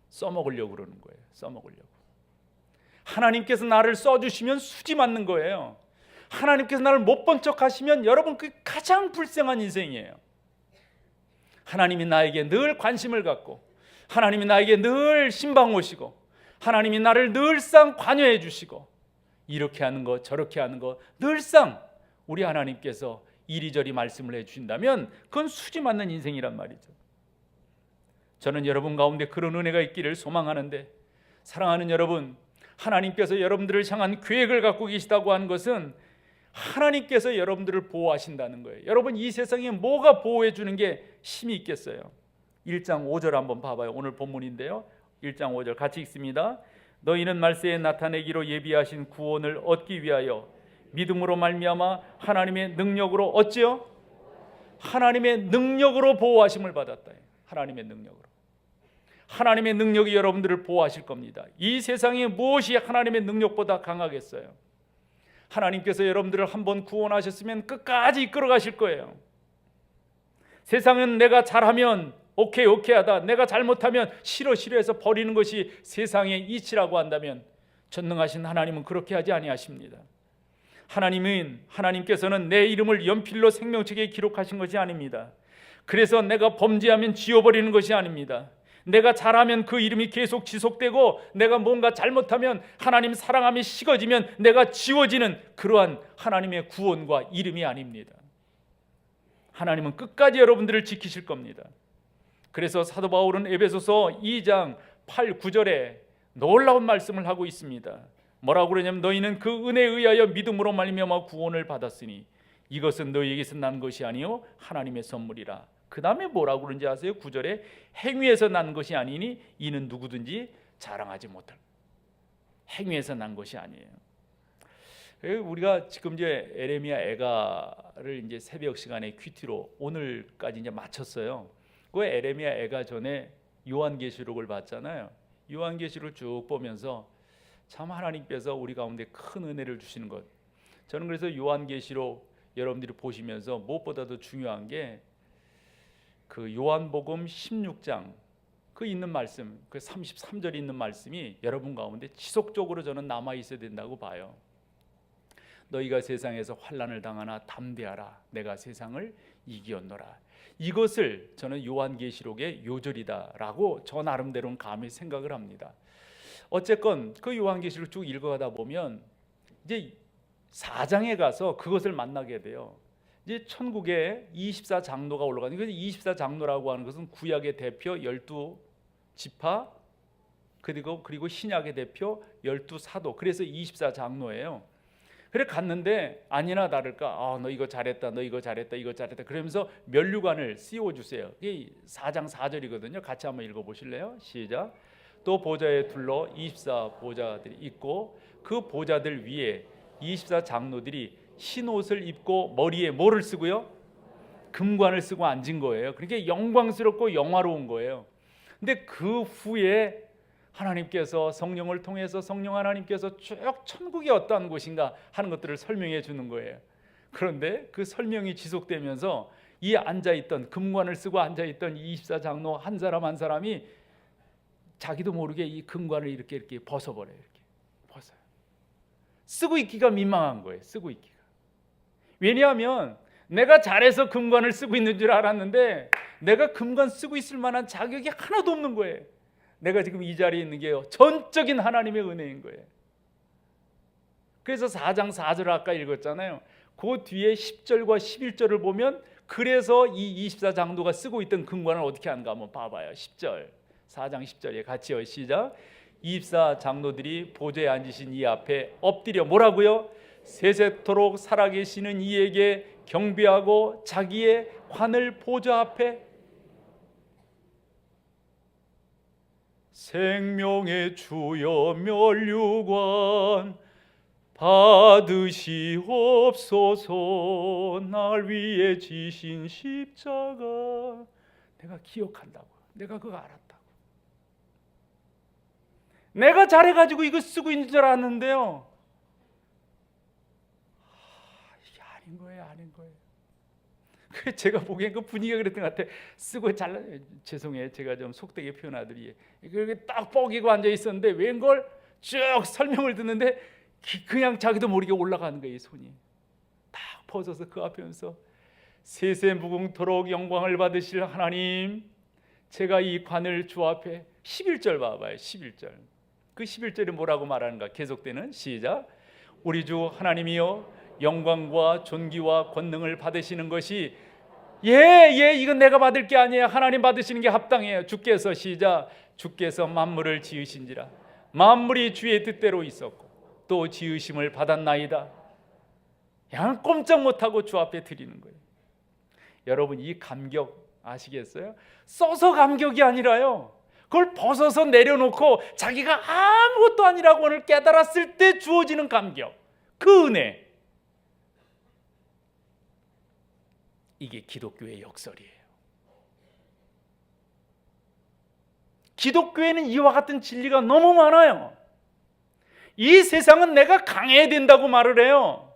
써먹으려고 그러는 거예요. 써먹으려고. 하나님께서 나를 써주시면 수지 맞는 거예요. 하나님께서 나를 못 본 척 하시면 여러분 그 가장 불쌍한 인생이에요. 하나님이 나에게 늘 관심을 갖고 하나님이 나에게 늘 신방 오시고 하나님이 나를 늘상 관여해 주시고 이렇게 하는 것 저렇게 하는 것 늘상 우리 하나님께서 이리저리 말씀을 해주신다면 그건 수지 맞는 인생이란 말이죠. 저는 여러분 가운데 그런 은혜가 있기를 소망하는데, 사랑하는 여러분, 하나님께서 여러분들을 향한 계획을 갖고 계시다고 하는 것은 하나님께서 여러분들을 보호하신다는 거예요. 여러분, 이 세상에 뭐가 보호해 주는 게 힘이 있겠어요? 1장 5절 한번 봐봐요. 오늘 본문인데요. 1장 5절 같이 읽습니다. 너희는 말세에 나타내기로 예비하신 구원을 얻기 위하여 믿음으로 말미암아 하나님의 능력으로 어찌요? 하나님의 능력으로 보호하심을 받았다. 하나님의 능력으로. 하나님의 능력이 여러분들을 보호하실 겁니다. 이 세상에 무엇이 하나님의 능력보다 강하겠어요? 하나님께서 여러분들을 한번 구원하셨으면 끝까지 이끌어 가실 거예요. 세상은 내가 잘하면 오케이 하다, 내가 잘못하면 싫어해서 버리는 것이 세상의 이치라고 한다면 전능하신 하나님은 그렇게 하지 아니하십니다. 하나님께서는 내 이름을 연필로 생명책에 기록하신 것이 아닙니다. 그래서 내가 범죄하면 지워버리는 것이 아닙니다. 내가 잘하면 그 이름이 계속 지속되고 내가 뭔가 잘못하면 하나님 사랑함이 식어지면 내가 지워지는 그러한 하나님의 구원과 이름이 아닙니다. 하나님은 끝까지 여러분들을 지키실 겁니다. 그래서 사도 바울은 에베소서 2장 8, 9절에 놀라운 말씀을 하고 있습니다. 뭐라고 그러냐면 너희는 그 은혜에 의하여 믿음으로 말미암아 구원을 받았으니 이것은 너희에게서 난 것이 아니요 하나님의 선물이라. 그 다음에 뭐라고 그러는지 아세요? 9절에 행위에서 난 것이 아니니 이는 누구든지 자랑하지 못할. 행위에서 난 것이 아니에요. 우리가 지금 이제 에레미야 애가를 이제 새벽 시간에 큐티로 오늘까지 이제 마쳤어요. 그 에레미야 애가 전에 요한계시록을 봤잖아요. 요한계시록을 쭉 보면서 참 하나님께서 우리 가운데 큰 은혜를 주시는 것. 저는 그래서 요한계시록 여러분들이 보시면서 무엇보다도 중요한 게 그 요한복음 16장 그 있는 말씀, 그 33절에 있는 말씀이 여러분 가운데 지속적으로 저는 남아 있어야 된다고 봐요. 너희가 세상에서 환난을 당하나 담대하라. 내가 세상을 이기었노라. 이것을 저는 요한계시록의 요절이다라고 저 나름대로는 감히 생각을 합니다. 어쨌건 그 요한계시록 쭉 읽어가다 보면 이제 4장에 가서 그것을 만나게 돼요. 이제 천국에 24장로가 올라가는 거예요. 24장로라고 하는 것은 구약의 대표 12지파 그리고 신약의 대표 12사도, 그래서 24장로예요. 그래 갔는데 아니나 다를까 너 이거 잘했다, 너 이거 잘했다, 이거 잘했다 그러면서 면류관을 씌워주세요. 이게 4장 4절이거든요. 같이 한번 읽어보실래요? 시작. 또 보좌에 둘러 24보좌들이 있고 그 보좌들 위에 24장로들이 흰 옷을 입고 머리에 뭐를 쓰고요? 금관을 쓰고 앉은 거예요. 그러니까 영광스럽고 영화로운 거예요. 근데 그 후에 하나님께서 성령을 통해서 성령 하나님께서 쭉 천국이 어떠한 곳인가 하는 것들을 설명해 주는 거예요. 그런데 그 설명이 지속되면서 이 앉아있던 금관을 쓰고 앉아있던 24장로 한 사람 한 사람이 자기도 모르게 이 금관을 이렇게 벗어버려요. 이렇게 벗어요. 쓰고 있기가 민망한 거예요. 쓰고 있기가. 왜냐하면 내가 잘해서 금관을 쓰고 있는 줄 알았는데 내가 금관 쓰고 있을 만한 자격이 하나도 없는 거예요. 내가 지금 이 자리에 있는 게 전적인 하나님의 은혜인 거예요. 그래서 4장 4절을 아까 읽었잖아요. 그 뒤에 10절과 11절을 보면 그래서 이 24장로가 쓰고 있던 금관을 어떻게 하는가 한번 봐봐요. 10절 4장 10절에 같이요. 시작. 24장로들이 보좌에 앉으신 이 앞에 엎드려 뭐라고요? 세세토록 살아계시는 이에게 경배하고 자기의 관을 보좌 앞에 생명의 주여 면류관 받으시옵소서. 날 위해 지신 십자가 내가 기억한다고. 내가 그거 알았다고. 내가 잘해가지고 이거 쓰고 있는 줄 알았는데요. 이게 아닌 거예요. 그래 제가 보기엔 그 분위기가 그랬던 것 같아. 쓰고 죄송해요. 제가 좀 속되게 표현하더니 이렇게 딱 뻐기고 앉아 있었는데 웬걸 쭉 설명을 듣는데 그냥 자기도 모르게 올라가는 거예요. 손이 딱 퍼져서 그 앞에 면서 세세 무궁토록 영광을 받으실 하나님, 제가 이 관을 주 앞에 11절 봐봐요. 11절. 그 11절이 뭐라고 말하는가? 계속되는 시작. 우리 주 하나님이여 영광과 존귀와 권능을 받으시는 것이 이건 내가 받을 게 아니에요. 하나님 받으시는 게 합당해요. 주께서 시작. 주께서 만물을 지으신지라 만물이 주의 뜻대로 있었고 또 지으심을 받았나이다. 그냥 꼼짝 못하고 주 앞에 드리는 거예요. 여러분, 이 감격 아시겠어요? 써서 감격이 아니라요, 그걸 벗어서 내려놓고 자기가 아무것도 아니라고 오늘 깨달았을 때 주어지는 감격, 그 은혜, 이게 기독교의 역설이에요. 기독교에는 이와 같은 진리가 너무 많아요. 이 세상은 내가 강해야 된다고 말을 해요.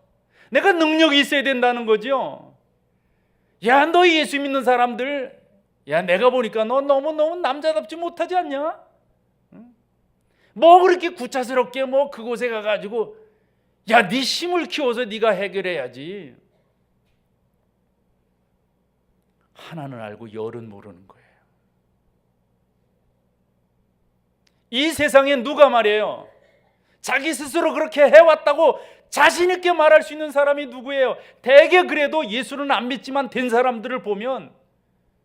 내가 능력이 있어야 된다는 거죠. 야, 너 예수 믿는 사람들, 야, 내가 보니까 너 너무 남자답지 못하지 않냐? 뭐 그렇게 구차스럽게 뭐 그곳에 가가지고, 야, 네 힘을 키워서 네가 해결해야지. 하나는 알고 열은 모르는 거예요. 이 세상에 누가 말이에요, 자기 스스로 그렇게 해왔다고 자신 있게 말할 수 있는 사람이 누구예요? 대개 그래도 예수는 안 믿지만 된 사람들을 보면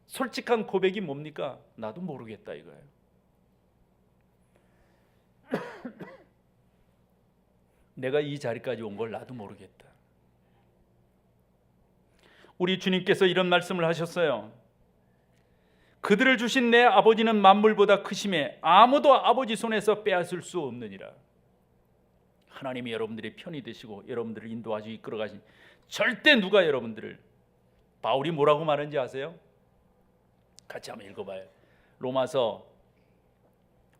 솔직한 고백이 뭡니까? 나도 모르겠다 이거예요. 내가 이 자리까지 온 걸 나도 모르겠다. 우리 주님께서 이런 말씀을 하셨어요. 그들을 주신 내 아버지는 만물보다 크심에 아무도 아버지 손에서 빼앗을 수 없느니라. 하나님이 여러분들의 편이 되시고 여러분들을 인도하시고 이끌어 가신, 절대 누가 여러분들을, 바울이 뭐라고 말하는지 아세요? 같이 한번 읽어봐요. 로마서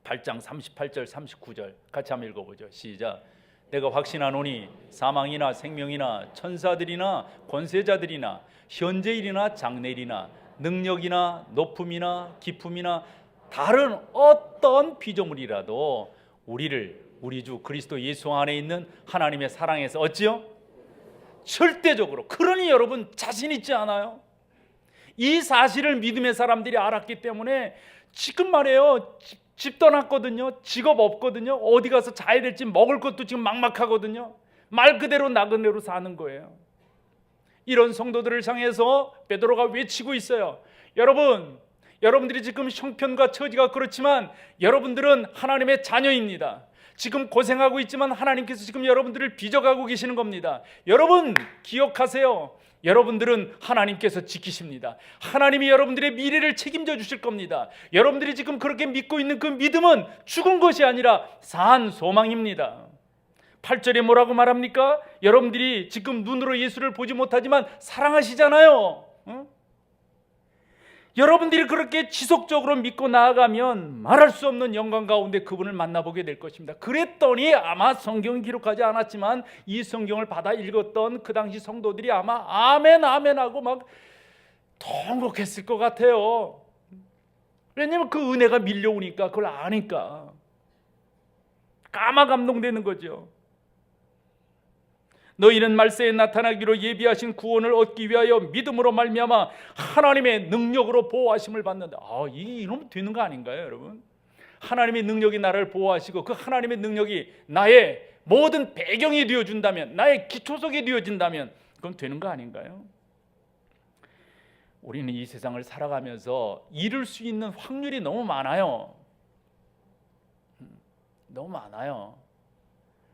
8장 38절 39절 같이 한번 읽어보죠. 시작. 내가 확신하노니 사망이나 생명이나 천사들이나 권세자들이나 현재일이나 장래일이나 능력이나 높음이나 깊음이나 다른 어떤 피조물이라도 우리를 우리 주 그리스도 예수 안에 있는 하나님의 사랑에서 어찌요? 절대적으로. 그러니 여러분 자신 있지 않아요? 이 사실을 믿음의 사람들이 알았기 때문에 지금 말이에요, 집 떠났거든요. 직업 없거든요. 어디 가서 자야 될지 먹을 것도 지금 막막하거든요. 말 그대로 나그네로 사는 거예요. 이런 성도들을 향해서 베드로가 외치고 있어요. 여러분들이 지금 형편과 처지가 그렇지만 여러분들은 하나님의 자녀입니다. 지금 고생하고 있지만 하나님께서 지금 여러분들을 빚어가고 계시는 겁니다. 여러분 기억하세요. 여러분들은 하나님께서 지키십니다. 하나님이 여러분들의 미래를 책임져 주실 겁니다. 여러분들이 지금 그렇게 믿고 있는 그 믿음은 죽은 것이 아니라 산 소망입니다. 8절에 뭐라고 말합니까? 여러분들이 지금 눈으로 예수를 보지 못하지만 사랑하시잖아요. 여러분들이 그렇게 지속적으로 믿고 나아가면 말할 수 없는 영광 가운데 그분을 만나보게 될 것입니다. 그랬더니 아마 성경은 기록하지 않았지만 이 성경을 받아 읽었던 그 당시 성도들이 아마 아멘 아멘 하고 막 통곡했을 것 같아요. 왜냐하면 그 은혜가 밀려오니까, 그걸 아니까 까마 감동되는 거죠. 너희는 말세에 나타나기로 예비하신 구원을 얻기 위하여 믿음으로 말미암아 하나님의 능력으로 보호하심을 받는다. 이러면 되는 거 아닌가요, 여러분? 하나님의 능력이 나를 보호하시고 그 하나님의 능력이 나의 모든 배경이 되어준다면, 나의 기초석이 되어진다면 그건 되는 거 아닌가요? 우리는 이 세상을 살아가면서 잃을 수 있는 확률이 너무 많아요. 너무 많아요.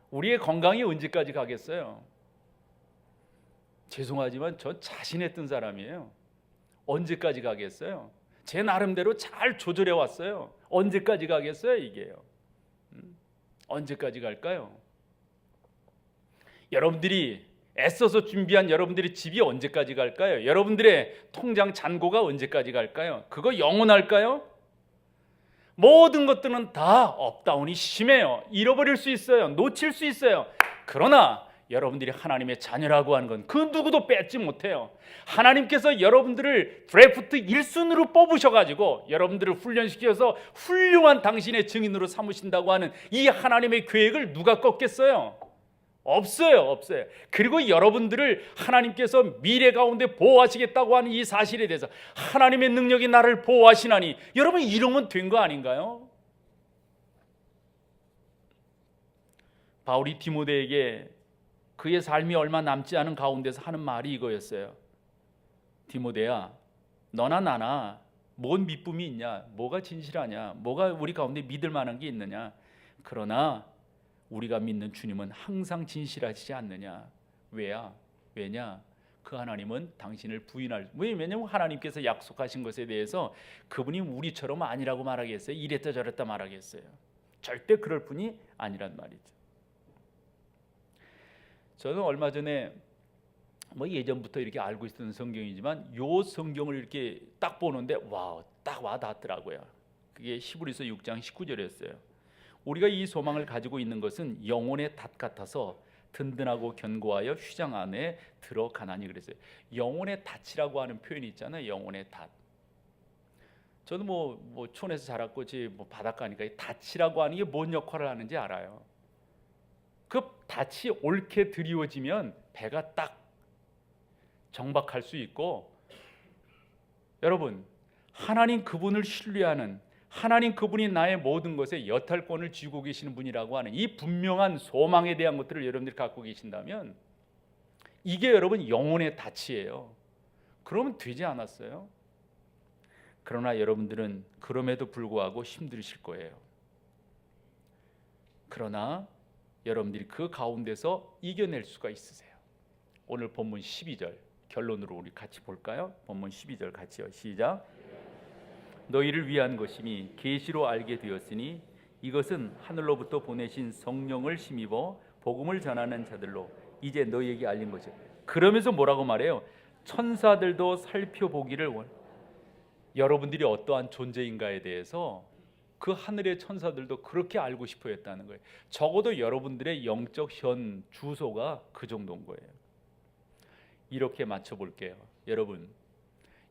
우리의 건강이 언제까지 가겠어요? 죄송하지만 전 자신했던 사람이에요. 언제까지 가겠어요? 제 나름대로 잘 조절해 왔어요. 언제까지 가겠어요, 이게요? 언제까지 갈까요? 여러분들이 애써서 준비한 여러분들의 집이 언제까지 갈까요? 여러분들의 통장 잔고가 언제까지 갈까요? 그거 영원할까요? 모든 것들은 다 업다운이 심해요. 잃어버릴 수 있어요. 놓칠 수 있어요. 그러나 여러분들이 하나님의 자녀라고 하는 건 그 누구도 뺏지 못해요. 하나님께서 여러분들을 드래프트 1순위로 뽑으셔가지고 여러분들을 훈련시켜서 훌륭한 당신의 증인으로 삼으신다고 하는 이 하나님의 계획을 누가 꺾겠어요? 없어요, 없어요. 그리고 여러분들을 하나님께서 미래 가운데 보호하시겠다고 하는 이 사실에 대해서 하나님의 능력이 나를 보호하시나니 여러분 이러면 된 거 아닌가요? 바울이 디모데에게 그의 삶이 얼마 남지 않은 가운데서 하는 말이 이거였어요. 디모데야, 너나 나나 뭔 믿음이 있냐? 뭐가 진실하냐? 뭐가 우리 가운데 믿을 만한 게 있느냐? 그러나 우리가 믿는 주님은 항상 진실하시지 않느냐? 왜냐? 그 하나님은 당신을 부인할, 왜냐면 하나님께서 약속하신 것에 대해서 그분이 우리처럼 아니라고 말하겠어요? 이랬다 저랬다 말하겠어요? 절대 그럴 분이 아니란 말이죠. 저는 얼마 전에 예전부터 이렇게 알고 있었던 성경이지만 요 성경을 이렇게 딱 보는데 딱 와닿더라고요. 그게 히브리서 6장 19절이었어요. 우리가 이 소망을 가지고 있는 것은 영혼의 닷 같아서 든든하고 견고하여 휘장 안에 들어가나니 그랬어요. 영혼의 닷이라고 하는 표현이 있잖아요. 영혼의 닷. 저도 촌에서 자랐고 바닷가니까 닷이라고 하는 게 뭔 역할을 하는지 알아요. 그 닷이 옳게 드리워지면 배가 딱 정박할 수 있고, 여러분 하나님 그분을 신뢰하는, 하나님 그분이 나의 모든 것에 여탈권을 쥐고 계시는 분이라고 하는 이 분명한 소망에 대한 것들을 여러분들이 갖고 계신다면 이게 여러분 영혼의 닷이에요. 그러면 되지 않았어요? 그러나 여러분들은 그럼에도 불구하고 힘드실 거예요. 그러나 여러분들이 그 가운데서 이겨낼 수가 있으세요. 오늘 본문 12절 결론으로 우리 같이 볼까요? 본문 12절 같이요. 시작. 너희를 위한 것이니 계시로 알게 되었으니 이것은 하늘로부터 보내신 성령을 힘입어 복음을 전하는 자들로 이제 너희에게 알린 것이요. 그러면서 뭐라고 말해요? 천사들도 살펴보기를 여러분들이 어떠한 존재인가에 대해서 그 하늘의 천사들도 그렇게 알고 싶어 했다는 거예요. 적어도 여러분들의 영적 현 주소가 그 정도인 거예요. 이렇게 맞춰볼게요.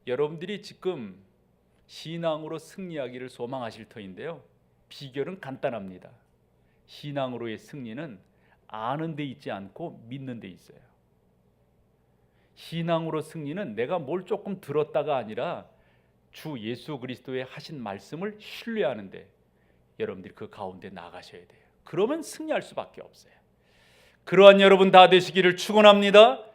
여러분들이 지금 신앙으로 승리하기를 소망하실 터인데요, 비결은 간단합니다. 신앙으로의 승리는 아는 데 있지 않고 믿는 데 있어요. 신앙으로 승리는 내가 뭘 조금 들었다가 아니라 주 예수 그리스도의 하신 말씀을 신뢰하는데 여러분들이 그 가운데 나가셔야 돼요. 그러면 승리할 수밖에 없어요. 그러한 여러분 다 되시기를 축원합니다.